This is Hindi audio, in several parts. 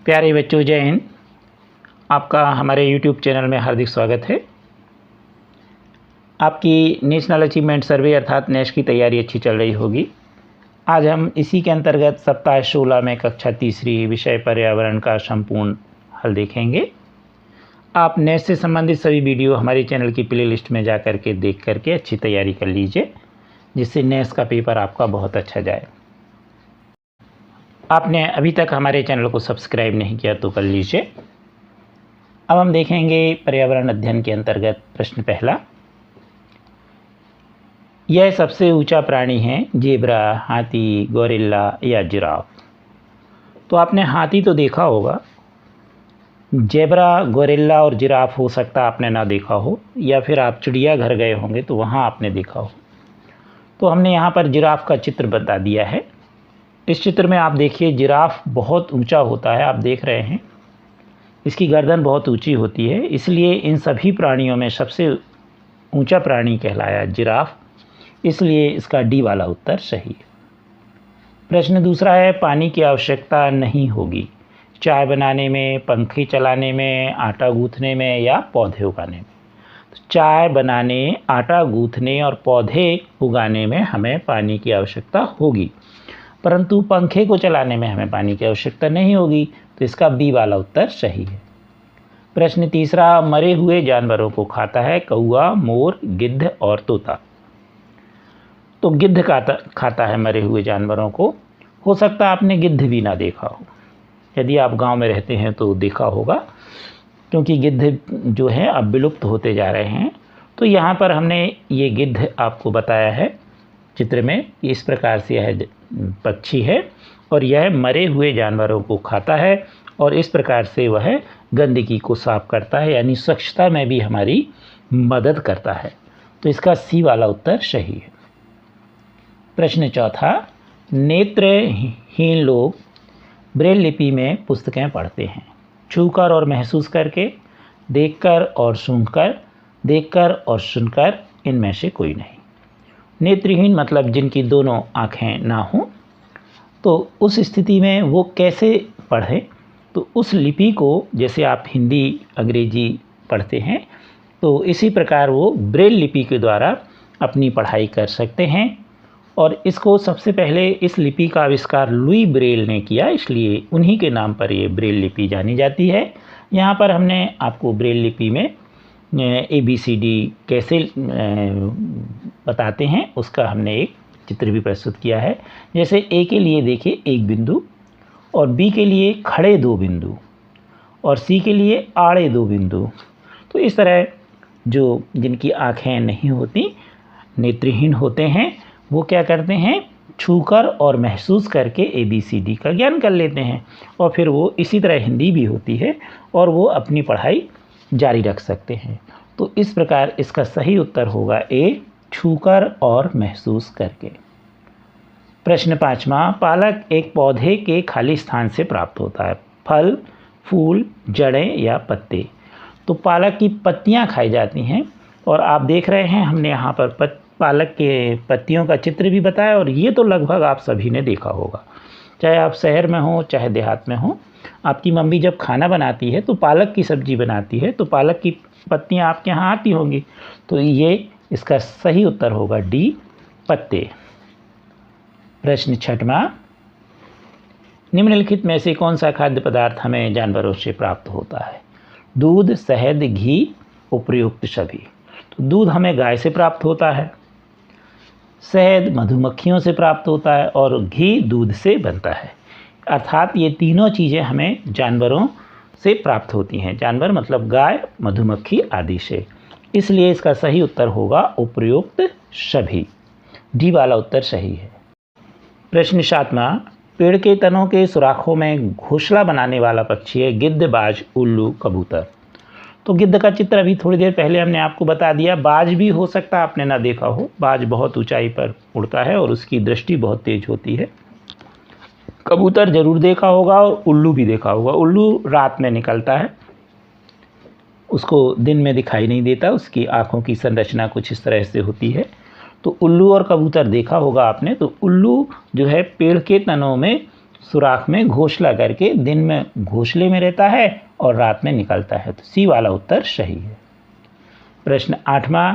प्यारे बच्चों, जय हिंद। आपका हमारे YouTube चैनल में हार्दिक स्वागत है। आपकी नेशनल अचीवमेंट सर्वे अर्थात नेश की तैयारी अच्छी चल रही होगी। आज हम इसी के अंतर्गत सप्ताह 16 में कक्षा तीसरी विषय पर्यावरण का संपूर्ण हल देखेंगे। आप नेश से संबंधित सभी वीडियो हमारे चैनल की प्लेलिस्ट में जा कर के देख करके अच्छी तैयारी कर लीजिए, जिससे नेश का पेपर आपका बहुत अच्छा जाए। आपने अभी तक हमारे चैनल को सब्सक्राइब नहीं किया तो कर लीजिए। अब हम देखेंगे पर्यावरण अध्ययन के अंतर्गत प्रश्न पहला। यह सबसे ऊंचा प्राणी है, जेब्रा, हाथी, गोरिल्ला या जिराफ। तो आपने हाथी तो देखा होगा, जेब्रा, गोरिल्ला और जिराफ हो सकता आपने ना देखा हो, या फिर आप चिड़ियाघर गए होंगे तो वहाँ आपने देखा हो। तो हमने यहाँ पर जिराफ का चित्र बता दिया है। इस चित्र में आप देखिए, जिराफ बहुत ऊंचा होता है। आप देख रहे हैं इसकी गर्दन बहुत ऊंची होती है, इसलिए इन सभी प्राणियों में सबसे ऊंचा प्राणी कहलाया जिराफ, इसलिए इसका डी वाला उत्तर सही है। प्रश्न दूसरा है, पानी की आवश्यकता नहीं होगी चाय बनाने में, पंखे चलाने में, आटा गूंथने में या पौधे उगाने में। तो चाय बनाने, आटा गूंथने और पौधे उगाने में हमें पानी की आवश्यकता होगी, परंतु पंखे को चलाने में हमें पानी की आवश्यकता नहीं होगी, तो इसका बी वाला उत्तर सही है। प्रश्न तीसरा, मरे हुए जानवरों को खाता है कौआ, मोर, गिद्ध और तोता। तो गिद्ध खाता है मरे हुए जानवरों को। हो सकता आपने गिद्ध भी ना देखा हो, यदि आप गांव में रहते हैं तो देखा होगा, क्योंकि गिद्ध जो है अब विलुप्त होते जा रहे हैं। तो यहाँ पर हमने ये गिद्ध आपको बताया है चित्र में। इस प्रकार से यह पक्षी है और यह मरे हुए जानवरों को खाता है और इस प्रकार से वह गंदगी को साफ करता है, यानी स्वच्छता में भी हमारी मदद करता है। तो इसका सी वाला उत्तर सही है। प्रश्न चौथा, नेत्रहीन लोग ब्रेल लिपि में पुस्तकें पढ़ते हैं छूकर और महसूस करके, देखकर और सूंघकर, देखकर और सुनकर, इनमें से कोई नहीं। नेत्रहीन मतलब जिनकी दोनों आँखें ना हों, तो उस स्थिति में वो कैसे पढ़ें? तो उस लिपि को, जैसे आप हिंदी अंग्रेजी पढ़ते हैं, तो इसी प्रकार वो ब्रेल लिपि के द्वारा अपनी पढ़ाई कर सकते हैं। और इसको सबसे पहले इस लिपि का आविष्कार लुई ब्रेल ने किया, इसलिए उन्हीं के नाम पर ये ब्रेल लिपि जानी जाती है। यहाँ पर हमने आपको ब्रेल लिपि में ABCD कैसे बताते हैं उसका हमने एक चित्र भी प्रस्तुत किया है। जैसे A के लिए देखिए एक बिंदु, और B के लिए खड़े दो बिंदु, और C के लिए आड़े दो बिंदु। तो इस तरह जो जिनकी आँखें नहीं होती, नेत्रहीन होते हैं, वो क्या करते हैं, छूकर और महसूस करके ABCD का ज्ञान कर लेते हैं, और फिर वो इसी तरह हिंदी भी होती है और वो अपनी पढ़ाई जारी रख सकते हैं। तो इस प्रकार इसका सही उत्तर होगा ए, छूकर और महसूस करके। प्रश्न पाँचवा, पालक एक पौधे के खाली स्थान से प्राप्त होता है, फल, फूल, जड़ें या पत्ते। तो पालक की पत्तियां खाई जाती हैं, और आप देख रहे हैं हमने यहाँ पर पालक के पत्तियों का चित्र भी बताया, और ये तो लगभग आप सभी ने देखा होगा, चाहे आप शहर में हो चाहे देहात में हो। आपकी मम्मी जब खाना बनाती है तो पालक की सब्ज़ी बनाती है, तो पालक की पत्तियां आपके यहाँ आती होंगी, तो ये इसका सही उत्तर होगा डी, पत्ते। प्रश्न छठवां, निम्नलिखित में से कौन सा खाद्य पदार्थ हमें जानवरों से प्राप्त होता है? दूध, शहद, घी, उपर्युक्त सभी। तो दूध हमें गाय से प्राप्त होता है, शहद मधुमक्खियों से प्राप्त होता है, और घी दूध से बनता है। अर्थात ये तीनों चीज़ें हमें जानवरों से प्राप्त होती हैं। जानवर मतलब गाय, मधुमक्खी आदि से, इसलिए इसका सही उत्तर होगा उपर्युक्त सभी। डी वाला उत्तर सही है। प्रश्न सातवां, पेड़ के तनों के सुराखों में घोंसला बनाने वाला पक्षी है गिद्ध, बाज, उल्लू, कबूतर। तो गिद्ध का चित्र अभी थोड़ी देर पहले हमने आपको बता दिया। बाज भी हो सकता आपने ना देखा हो, बाज बहुत ऊंचाई पर उड़ता है और उसकी दृष्टि बहुत तेज होती है। कबूतर जरूर देखा होगा और उल्लू भी देखा होगा। उल्लू रात में निकलता है, उसको दिन में दिखाई नहीं देता, उसकी आँखों की संरचना कुछ इस तरह से होती है। तो उल्लू और कबूतर देखा होगा आपने। तो उल्लू जो है पेड़ के तनों में सुराख में घोंसला करके दिन में घोंसले में रहता है और रात में निकलता है। तो सी वाला उत्तर सही है। प्रश्न 8वां,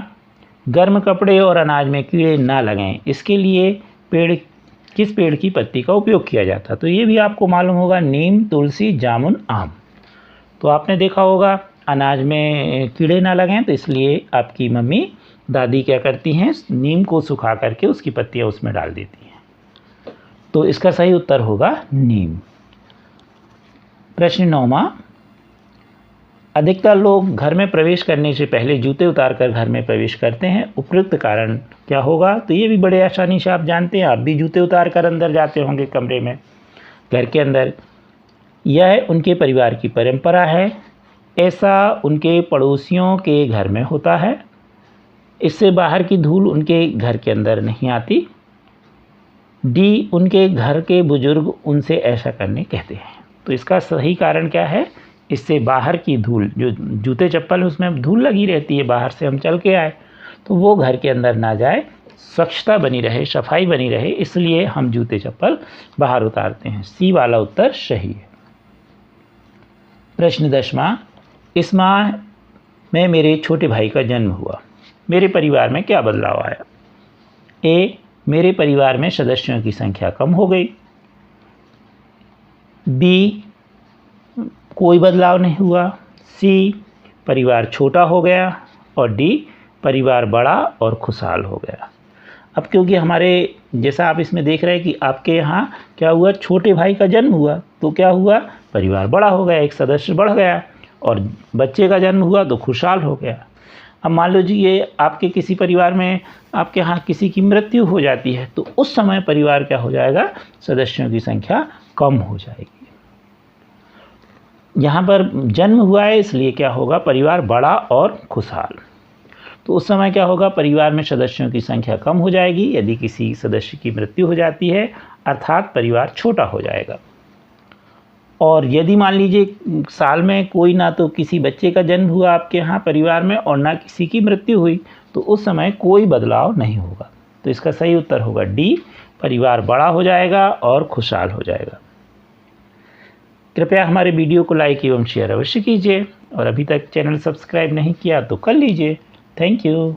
गर्म कपड़े और अनाज में कीड़े ना लगें, इसके लिए किस पेड़ की पत्ती का उपयोग किया जाता है? तो ये भी आपको मालूम होगा, नीम, तुलसी, जामुन, आम। तो आपने देखा होगा अनाज में कीड़े ना लगें तो इसलिए आपकी मम्मी दादी क्या करती हैं, नीम को सुखा करके उसकी पत्तियां उसमें डाल देती हैं। तो इसका सही उत्तर होगा नीम। प्रश्न 9वां, अधिकतर लोग घर में प्रवेश करने से पहले जूते उतारकर घर में प्रवेश करते हैं, उपयुक्त कारण क्या होगा? तो ये भी बड़े आसानी से आप जानते हैं, आप भी जूते उतार कर अंदर जाते होंगे कमरे में, घर के अंदर। यह उनके परिवार की परंपरा है, ऐसा उनके पड़ोसियों के घर में होता है, इससे बाहर की धूल उनके घर के अंदर नहीं आती। डी, उनके घर के बुजुर्ग उनसे ऐसा करने कहते हैं। तो इसका सही कारण क्या है? इससे बाहर की धूल, जो जूते चप्पल उसमें धूल लगी रहती है, बाहर से हम चल के आए तो वो घर के अंदर ना जाए, स्वच्छता बनी रहे, सफाई बनी रहे, इसलिए हम जूते चप्पल बाहर उतारते हैं। सी वाला उत्तर सही है। प्रश्न 10वां, इस माह में मेरे छोटे भाई का जन्म हुआ, मेरे परिवार में क्या बदलाव आया? ए, मेरे परिवार में सदस्यों की संख्या कम हो गई। बी, कोई बदलाव नहीं हुआ। सी, परिवार छोटा हो गया। और डी, परिवार बड़ा और खुशहाल हो गया। अब क्योंकि हमारे जैसा आप इसमें देख रहे हैं कि आपके यहाँ क्या हुआ, छोटे भाई का जन्म हुआ तो क्या हुआ, परिवार बड़ा हो गया, एक सदस्य बढ़ गया, और बच्चे का जन्म हुआ तो खुशहाल हो गया। अब मान लीजिए आपके किसी परिवार में आपके यहाँ किसी की मृत्यु हो जाती है तो उस समय परिवार क्या हो जाएगा, सदस्यों की संख्या कम हो जाएगी। यहाँ पर जन्म हुआ है इसलिए क्या होगा, परिवार बड़ा और खुशहाल। तो उस समय क्या होगा, परिवार में सदस्यों की संख्या कम हो जाएगी यदि किसी सदस्य की मृत्यु हो जाती है, अर्थात परिवार छोटा हो जाएगा। और यदि मान लीजिए साल में कोई ना तो किसी बच्चे का जन्म हुआ आपके यहाँ परिवार में और ना किसी की मृत्यु हुई तो उस समय कोई बदलाव नहीं होगा। तो इसका सही उत्तर होगा डी, परिवार बड़ा हो जाएगा और खुशहाल हो जाएगा। कृपया हमारे वीडियो को लाइक एवं शेयर अवश्य कीजिए और अभी तक चैनल सब्सक्राइब नहीं किया तो कर लीजिए। Thank you.